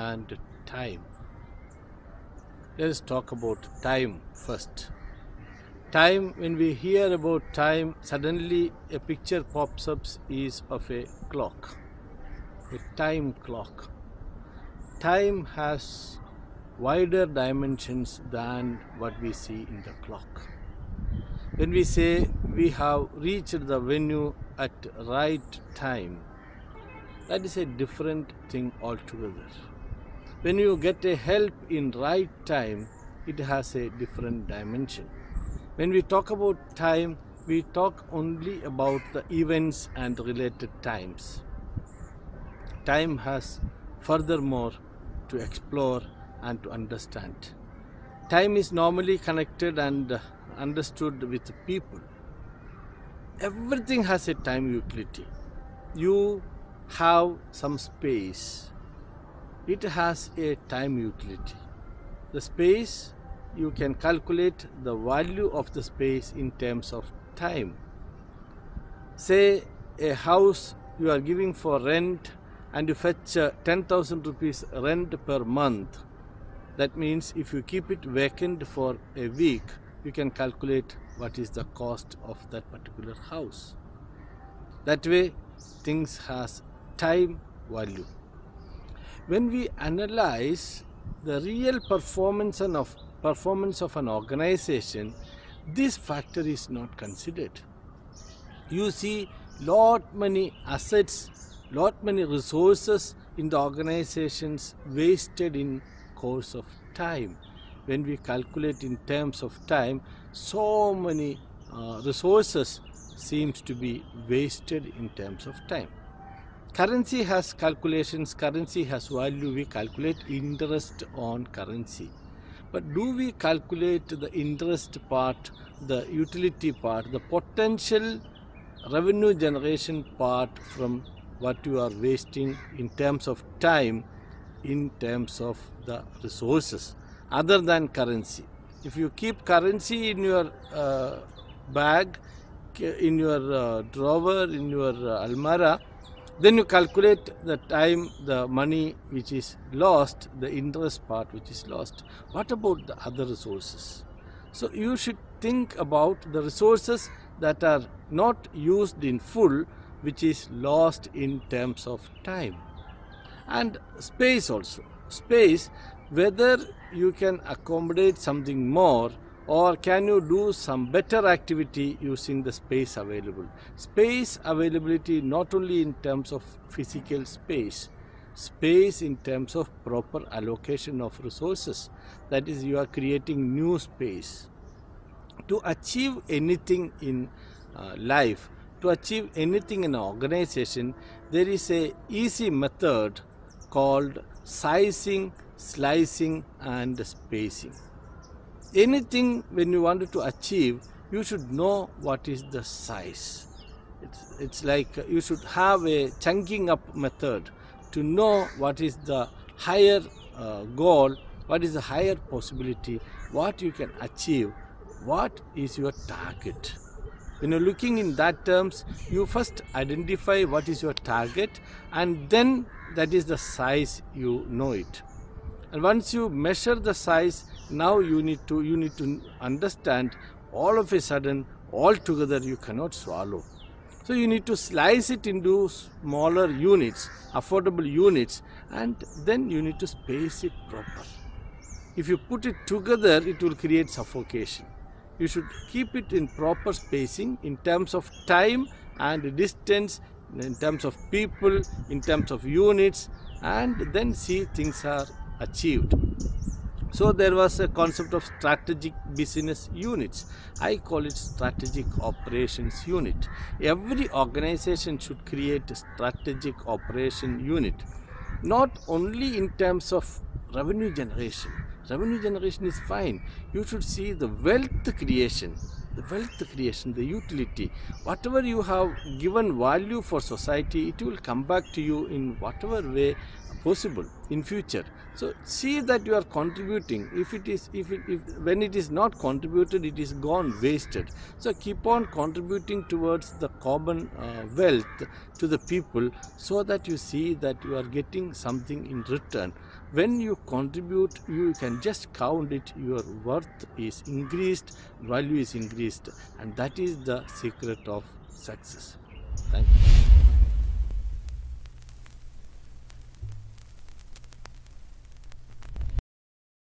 and time. Let us talk about time first. Time, when we hear about time, suddenly a picture pops up is of a clock, a time clock. Time has wider dimensions than what we see in the clock. When we say we have reached the venue at right time, that is a different thing altogether. When you get a help in right time, it has a different dimension. When we talk about time, we talk only about the events and related times. Time has furthermore to explore and to understand. Time is normally connected and understood with people. Everything has a time utility. You have some space. It has a time utility. The space, you can calculate the value of the space in terms of time. Say a house you are giving for rent and you fetch 10,000 rupees rent per month. That means if you keep it vacant for a week, you can calculate what is the cost of that particular house. That way, things has time value. When we analyze the real performance of an organization, this factor is not considered. You see lot many assets, lot many resources in the organizations wasted in course of time. When we calculate in terms of time, so many resources seems to be wasted in terms of time. Currency has calculations, currency has value, we calculate interest on currency. But do we calculate the interest part, the utility part, the potential revenue generation part from what you are wasting in terms of time, in terms of the resources, other than currency? If you keep currency in your bag, in your drawer, in your almara, then you calculate the time, the money which is lost, the interest part which is lost. What about the other resources? So you should think about the resources that are not used in full, which is lost in terms of time. And space also. Space, whether you can accommodate something more or can you do some better activity using the space available. Space availability not only in terms of physical space, space in terms of proper allocation of resources. That is, you are creating new space. To achieve anything in life, to achieve anything in an organization, there is a easy method called sizing, slicing and spacing. Anything when you wanted to achieve, you should know what is the size. It's like you should have a chunking up method to know what is the higher goal, what is the higher possibility, what you can achieve, what is your target. When you're looking in that terms, you first identify what is your target and then that is the size, you know it. And once you measure the size, now you need to understand all of a sudden, all together you cannot swallow. So you need to slice it into smaller units, affordable units, and then you need to space it proper. If you put it together, it will create suffocation. You should keep it in proper spacing in terms of time and distance, in terms of people, in terms of units, and then see things are achieved. So there was a concept of strategic business units. I call it strategic operations unit. Every organization should create a strategic operation unit, not only in terms of revenue generation. Revenue generation is fine. You should see the wealth creation, the utility. Whatever you have given value for society, it will come back to you in whatever way possible in future. So see that you are contributing. If when it is not contributed, it is gone wasted. So keep on contributing towards the common wealth to the people, so that you see that you are getting something in return. When you contribute, you can just count it, your worth is increased, value is increased, and that is the secret of success. Thank you.